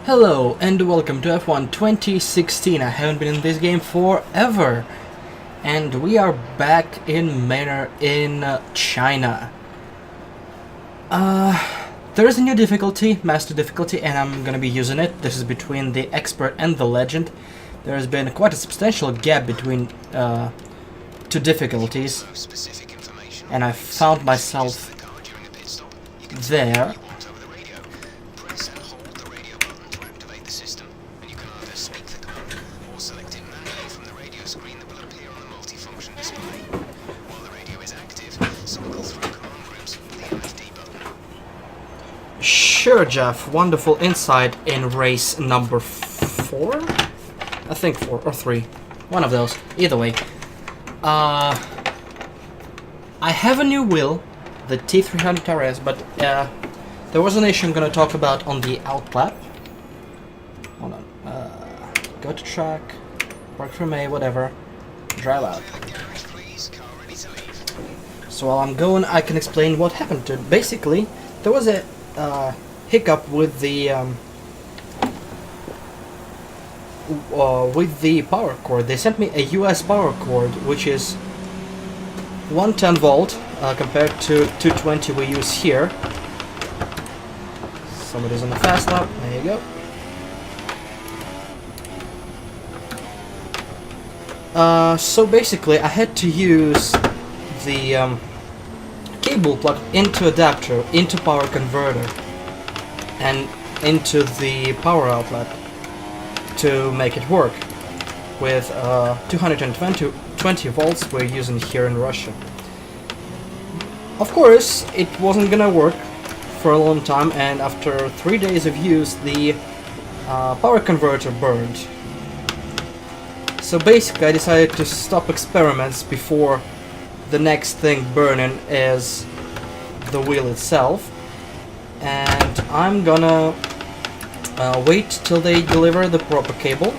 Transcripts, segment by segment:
Hello and welcome to F1 2016. I haven't been in this game forever. And we are back in Manor in China. There is a new difficulty, Master difficulty, and I'm gonna be using it. This is between the Expert and the Legend. There has been quite a substantial gap between two difficulties. And I found myself there. Sure, Jeff. Wonderful insight in race number 4? I think 4 or 3. One of those. Either way. I have a new wheel, the T300 RS, but there was an issue I'm going to talk about on the outlap. Hold on. Go to track, park from A, whatever. Drive out. So while I'm going, I can explain what happened to it. Basically, there was a hiccup with the power cord. They sent me a US power cord, which is 110 volt compared to 220 we use here. Somebody's on the fast lap. There you go. So basically, I had to use the cable plugged into adapter, into power converter, and into the power outlet to make it work with 220 volts we're using here in Russia. Of course, it wasn't gonna work for a long time, and after 3 days of use, the power converter burned. So basically, I decided to stop experiments before the next thing burning is the wheel itself, and I'm gonna wait till they deliver the proper cable.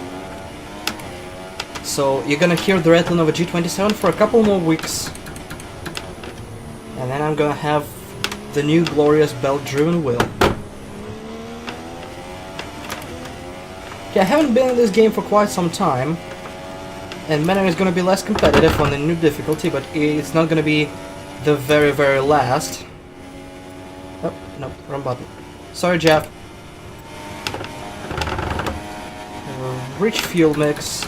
So you're gonna hear the rattling of a G27 for a couple more weeks, and then I'm gonna have the new glorious belt-driven wheel. Okay, I haven't been in this game for quite some time, and Manor is going to be less competitive on the new difficulty, but it's not going to be the very, very last. Oh, no, wrong button. Sorry, Jeff. Rich fuel mix,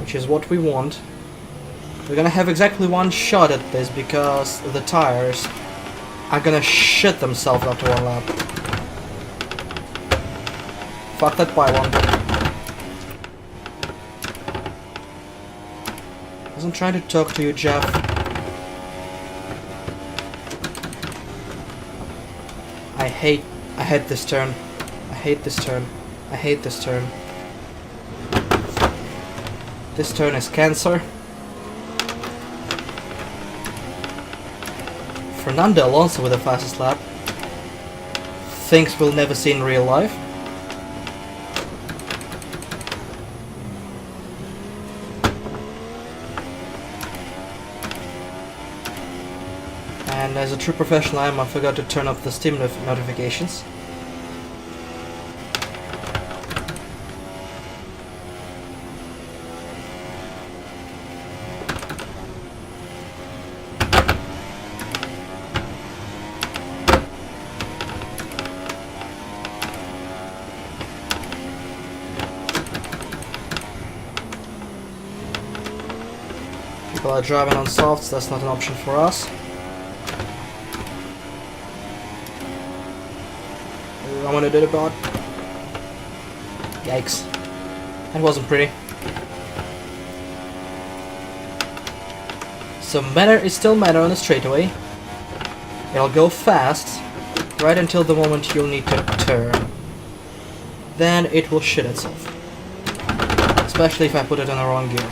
which is what we want. We're going to have exactly one shot at this because the tires are going to shit themselves after one lap. Fuck that pylon. I'm trying to talk to you, Jeff. I hate this turn. I hate this turn. I hate this turn. This turn is cancer. Fernando Alonso with the fastest lap. Things we'll never see in real life. And as a true professional I forgot to turn off the Steam notifications. People are driving on softs, that's not an option for us. I want to do about. Yikes. That wasn't pretty. So Manor is still Manor on the straightaway. It'll go fast, right until the moment you'll need to turn. Then it will shit itself. Especially if I put it in the wrong gear.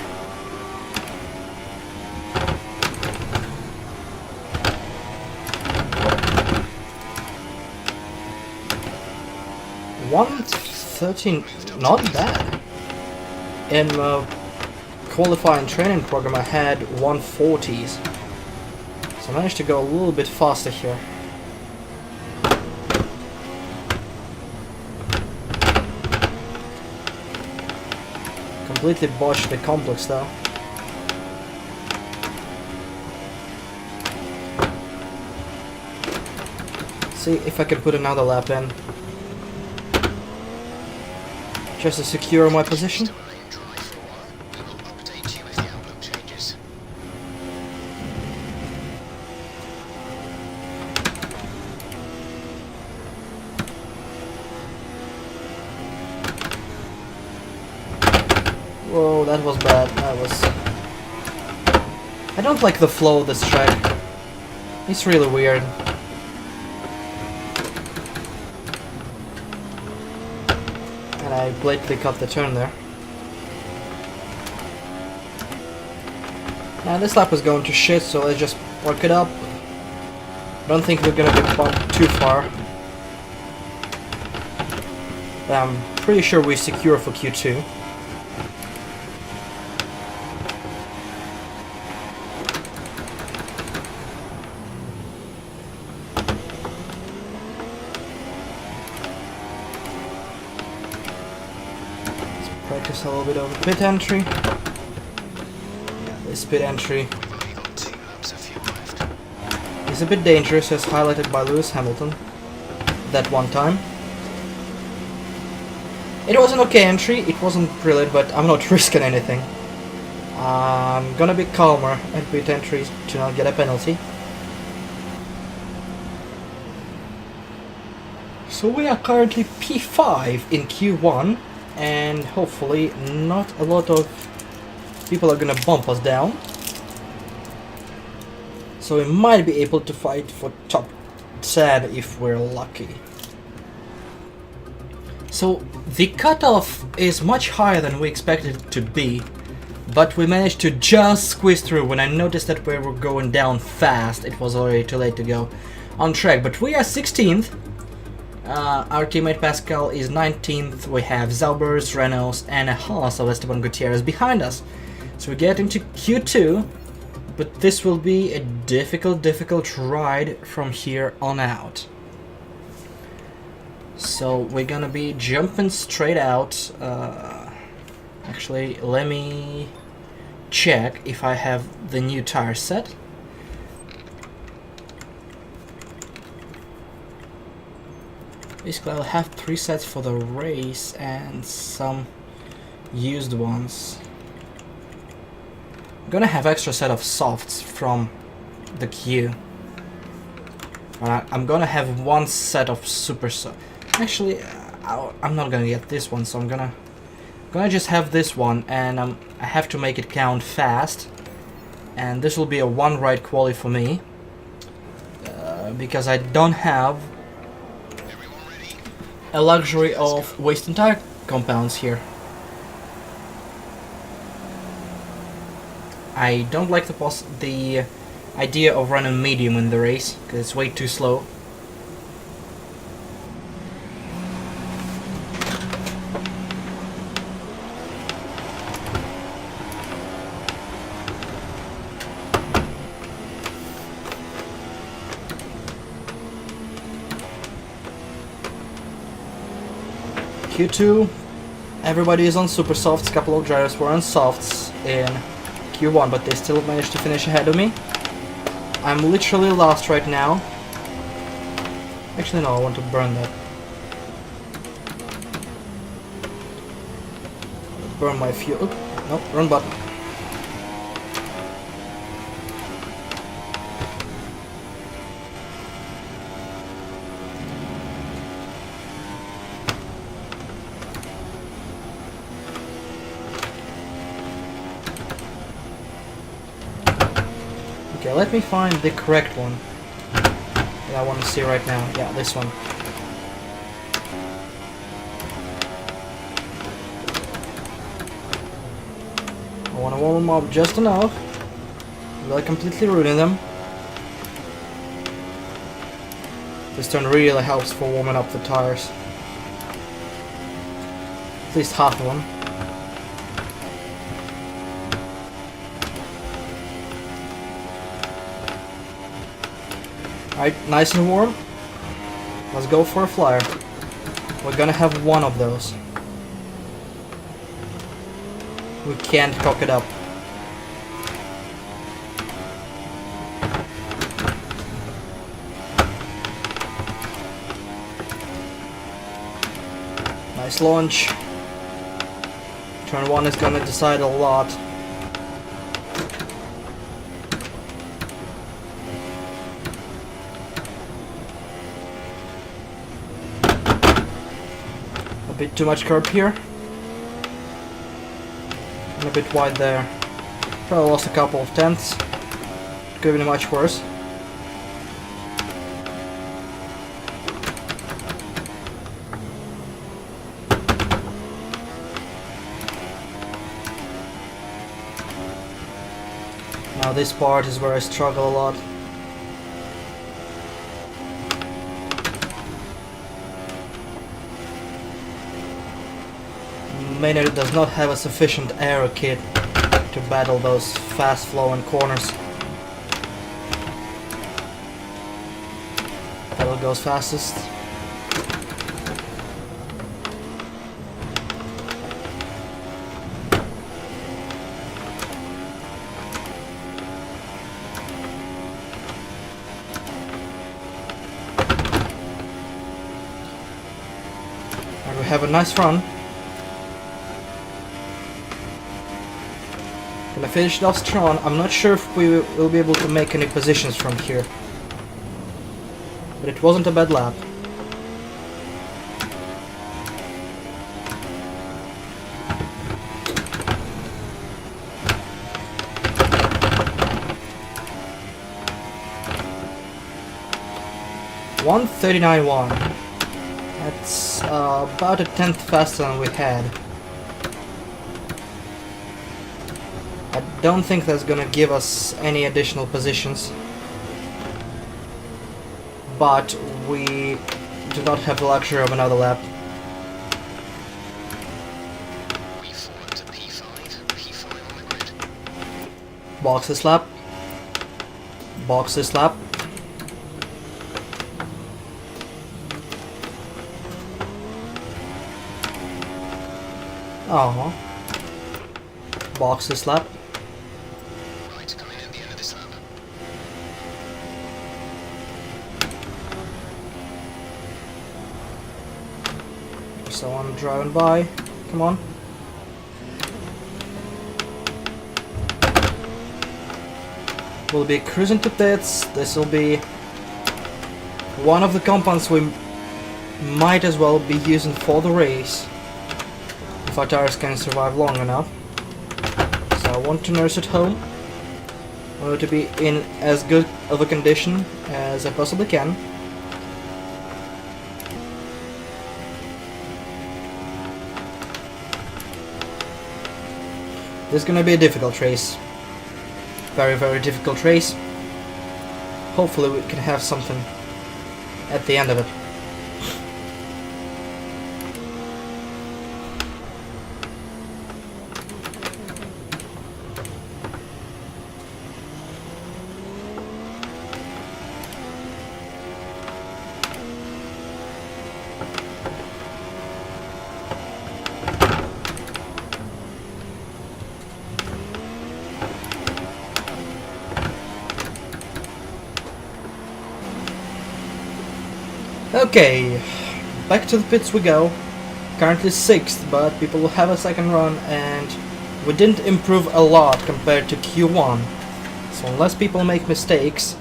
$113, not bad. In qualifying training program I had 140s. So I managed to go a little bit faster here. Completely botched the complex though. See if I can put another lap in. Just to secure my position. Whoa, that was bad. That was... I don't like the flow of this track. It's really weird. And I blatantly cut the turn there. Now this lap was going to shit, so let's just work it up. Don't think we're gonna be bumped too far. But I'm pretty sure we're secure for Q2. Practice a little bit over pit entry. Yeah, this pit entry is a bit dangerous, as highlighted by Lewis Hamilton that one time. It was an okay entry, it wasn't brilliant, but I'm not risking anything. I'm gonna be calmer at pit entries to not get a penalty. So we are currently P5 in Q1. And hopefully not a lot of people are gonna bump us down. So we might be able to fight for top 10 if we're lucky. So the cutoff is much higher than we expected it to be, but we managed to just squeeze through. When I noticed that we were going down fast, it was already too late to go on track. But we are 16th. Our teammate Pascal is 19th, we have Zaubers, Reynolds and a Haas of Esteban Gutierrez behind us. So we get into Q2, but this will be a difficult ride from here on out. So we're gonna be jumping straight out. Actually, let me check if I have the new tire set. Basically, I'll have 3 sets for the race and some used ones. I'm gonna have extra set of softs from the queue. I'm gonna have 1 set of super soft. Actually, I'm not gonna get this one, so I'm gonna just have this one, and I have to make it count fast. And this will be a 1 ride quali for me, because I don't have a luxury of wasting tire compounds here. I don't like the idea of running medium in the race, because it's way too slow. Q2, everybody is on super softs. A couple of drivers were on softs in Q1, but they still managed to finish ahead of me. I'm literally last right now. Actually, no, I want to burn that. Burn my fuel. Nope, wrong button. Okay, let me find the correct one that I want to see right now. Yeah, this one. I want to warm them up just enough without completely ruining them. This turn really helps for warming up the tires. At least half of them. Alright, nice and warm. Let's go for a flyer. We're gonna have 1 of those. we can't cock it up. Nice launch. Turn 1 is gonna decide a lot. A bit too much curb here. And a bit wide there. Probably lost a couple of tenths. Could have been much worse. Now this part is where I struggle a lot. Maynard does not have a sufficient aero kit to battle those fast flowing corners. Pedal goes fastest. And we have a nice run. Gonna finish it off strong. I'm not sure if we will be able to make any positions from here. But it wasn't a bad lap. .139.1. That's about a tenth faster than we had. I don't think that's gonna give us any additional positions, but we do not have the luxury of another lap. Box this lap. Box this lap. Oh. Box this lap. Right, coming in the end of this lap. So I'm driving by. Come on. We'll be cruising to pits. This will be one of the compounds we might as well be using for the race, if our tires can survive long enough. So I want to nurse it home. I want it to be in as good of a condition as I possibly can. This is gonna be a difficult race. Very, very difficult race. Hopefully we can have something at the end of it. Okay, back to the pits we go. Currently 6th, but people will have a second run, and we didn't improve a lot compared to Q1. So unless people make mistakes,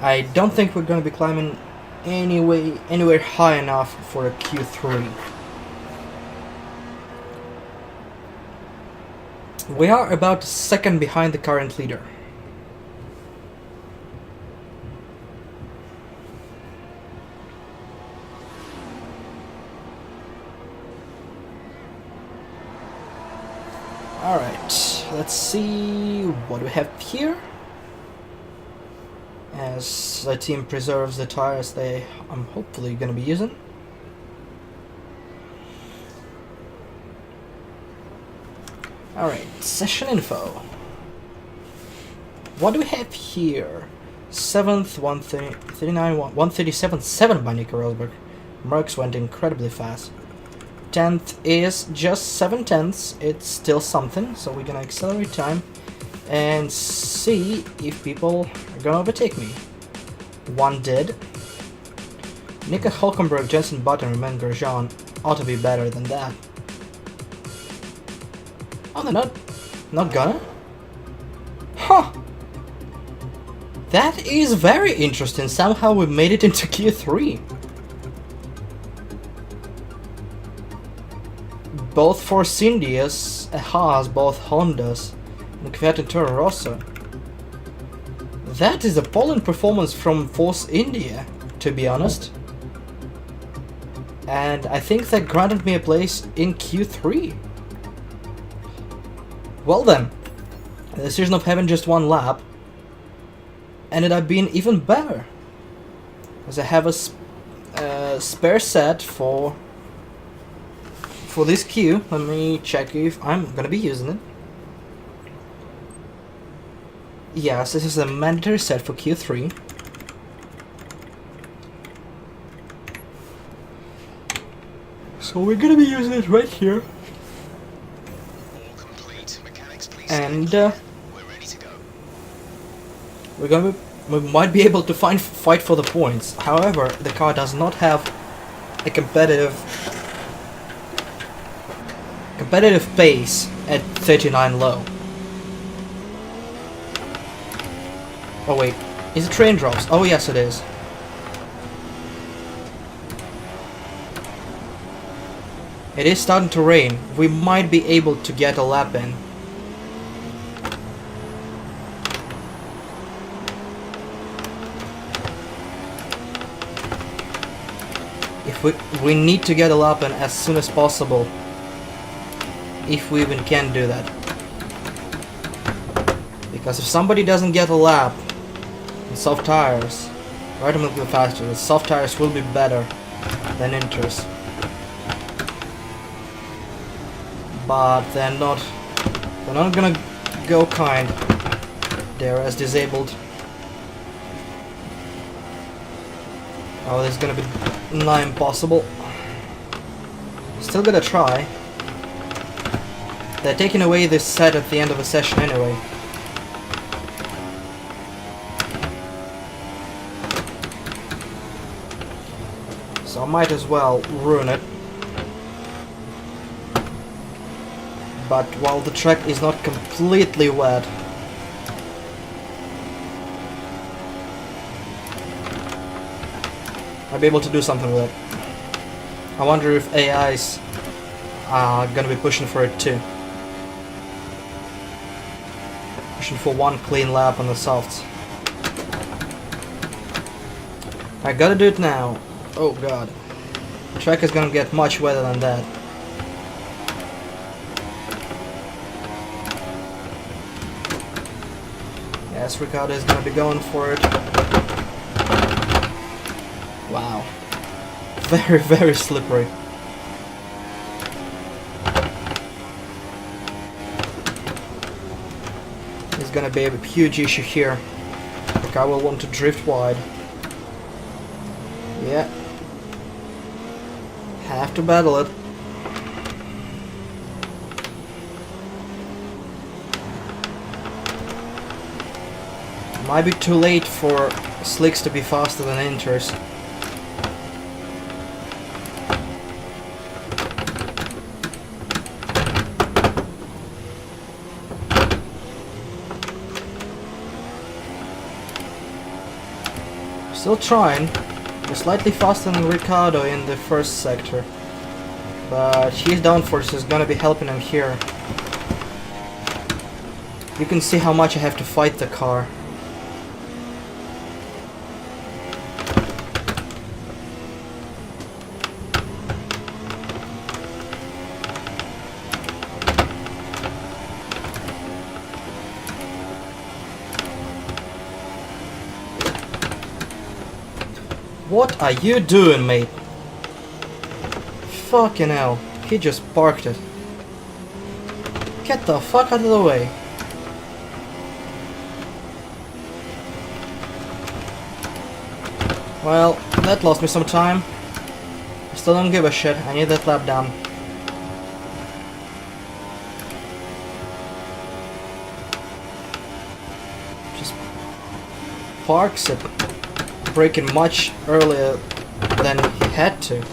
I don't think we're going to be climbing anywhere high enough for a Q3. We are about a second behind the current leader. Alright, let's see what we have here. As the team preserves the tires I'm hopefully going to be using. Alright, session info. What do we have here? 7th, 137.7 by Nico Rosberg. Merckx went incredibly fast. 10th is just 7/10. It's still something, so we're gonna accelerate time and see if people are gonna overtake me. One did. Nika Hulkenberg, Jensen Button, and Romain Grosjean ought to be better than that. Oh, they're not gonna? Huh! That is very interesting. Somehow we made it into Q3. Both Force Indias, a Haas, both Hondas, and Kvyat and Toro Rosso. That is a Poland performance from Force India, to be honest. And I think that granted me a place in Q3. Well then, the decision of having just one lap ended up being even better, as I have a spare set for this queue. Let me check if I'm gonna be using it. Yes, this is a mandatory set for Q3. So we're gonna be using it right here. All complete. Mechanics, please. And We're ready to go. we might be able to fight for the points. However, the car does not have a competitive pace at 39 low. Oh wait, is it train drops? Oh yes it is. It is starting to rain. We might be able to get a lap in. If we need to get a lap in as soon as possible. If we even can do that. Because if somebody doesn't get a lap in soft tires, right, will go faster. The soft tires will be better than inters. But they're not gonna go kind. They're as disabled. Oh, this is gonna be nigh impossible. Still gonna try. They're taking away this set at the end of the session anyway. So I might as well ruin it. But while the track is not completely wet, I'll be able to do something with it. I wonder if AIs are gonna be pushing for it too. Pushing for one clean lap on the softs. I gotta do it now. Oh god. The track is gonna get much wetter than that. Yes, Ricardo is gonna be going for it. Wow. Very, very slippery. It's gonna be a huge issue here. The car will want to drift wide. Yeah. Have to battle it. Might be too late for slicks to be faster than inters. Still trying. We're slightly faster than Ricardo in the first sector. But his downforce is gonna be helping him here. You can see how much I have to fight the car. What are you doing, mate? Fucking hell. He just parked it. Get the fuck out of the way. Well, that lost me some time. I still don't give a shit. I need that lap down. parks it, braking much earlier than he had to.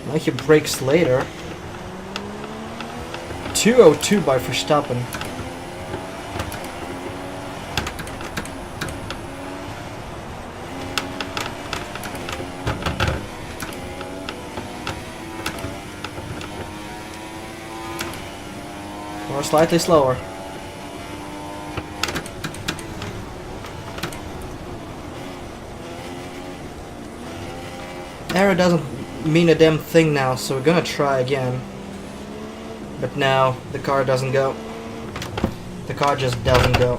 Now he brakes later. 2:02 by Verstappen. Or slightly slower. Error doesn't mean a damn thing now, so we're gonna try again. But now the car doesn't go. The car just doesn't go.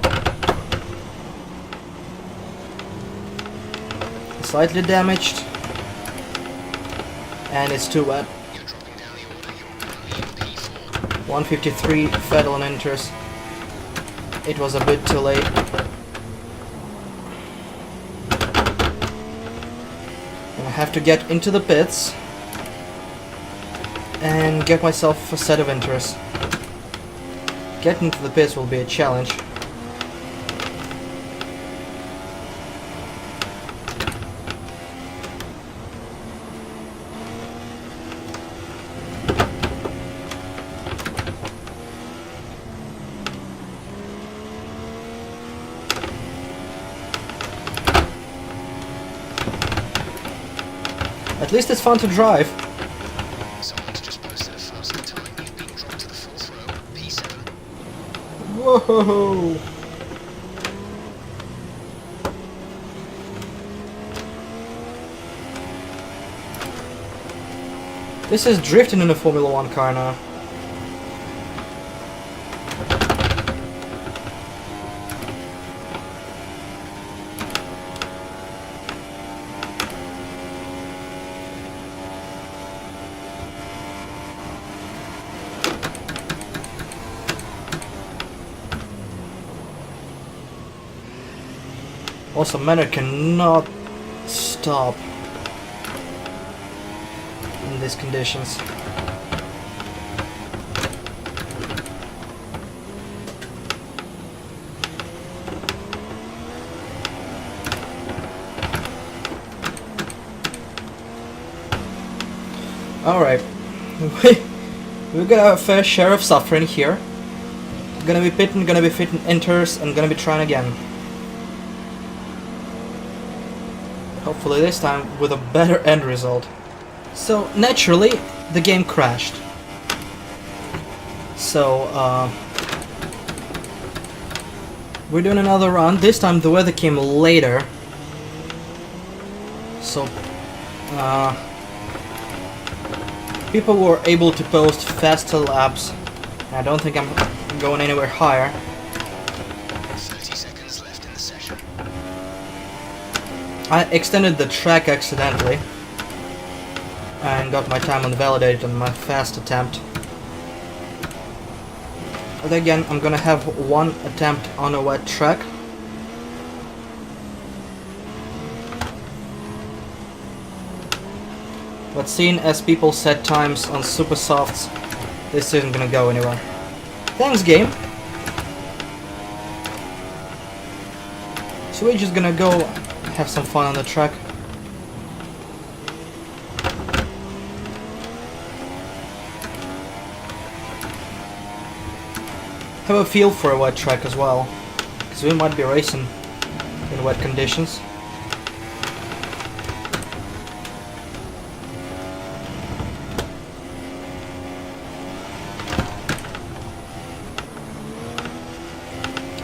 Slightly damaged. And it's too wet. 153 Fettel and enters. It was a bit too late. I have to get into the pits and get myself a set of enters. Getting into the pits will be a challenge. At least it's fun to drive. Someone's just posted a faster time. You've been dropped to the fourth row. P7. Whoa! This is drifting in a Formula 1 car now. Also, Manor cannot stop in these conditions. Alright, we're gonna have a fair share of suffering here. Gonna be pitting, gonna be fitting enters, and gonna be trying again. Hopefully this time with a better end result. So naturally the game crashed. So we're doing another run. This time the weather came later. So people were able to post faster laps. I don't think I'm going anywhere higher. 30 seconds left in the session. I extended the track accidentally and got my time unvalidated on my fast attempt. But again, I'm gonna have one attempt on a wet track. But seeing as people set times on super softs, this isn't gonna go anywhere. Thanks, game. So we're just gonna go have some fun on the track. Have a feel for a wet track as well, because we might be racing in wet conditions.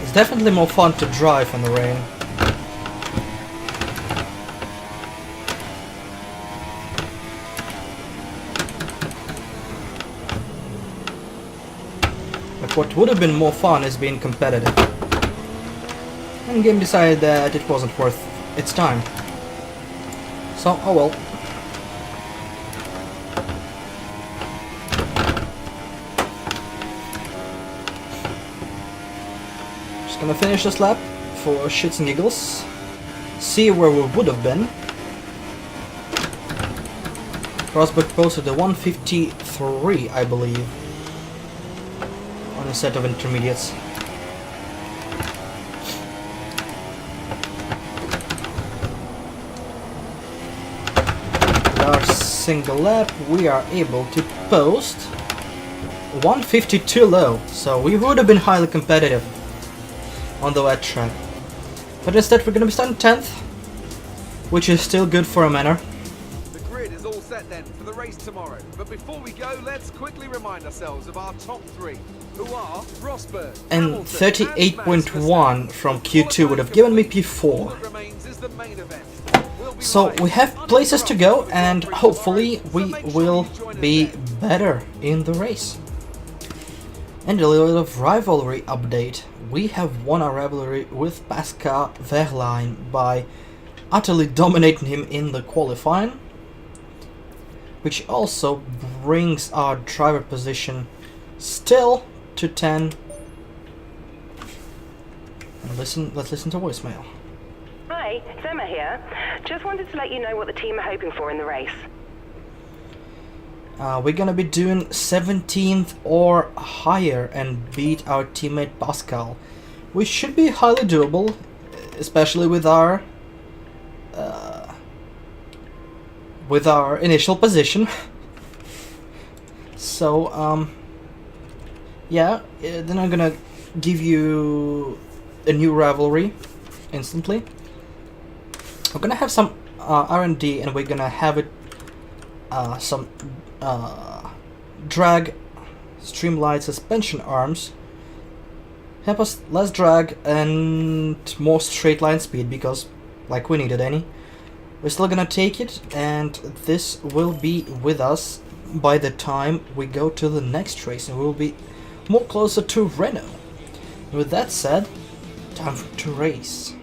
It's definitely more fun to drive in the rain. What would have been more fun is being competitive. And the game decided that it wasn't worth its time. So, oh well. Just gonna finish this lap for shits and giggles. See where we would have been. Rosberg posted a 153, I believe. On a set of intermediates. our single lap, we are able to post 152 low, so we would have been highly competitive on the wet track. But instead we're gonna be starting 10th, which is still good for a manner. The grid is all set then for the race tomorrow. But before we go, let's quickly remind ourselves of our top three, who are Rosberg, And Hamilton, 38.1 from Q2 would have given me P4. All that remains is the main event. We'll be So live we have places to go, and hopefully we will be better in the race. And a little bit of rivalry update. We have won our rivalry with Pascal Wehrlein by utterly dominating him in the qualifying, which also brings our driver position still to 10. And let's listen to voicemail. Hi, it's Emma here. Just wanted to let you know what the team are hoping for in the race. We're gonna be doing 17th or higher and beat our teammate Pascal, which should be highly doable, especially with our initial position. So yeah, then I'm gonna give you a new rivalry instantly. We're gonna have some R&D, and we're gonna have it some drag streamlined suspension arms. Help us less drag and more straight line speed, because like we needed any. We're still gonna take it, and this will be with us by the time we go to the next race, and we'll be more closer to Renault. With that said, time to race.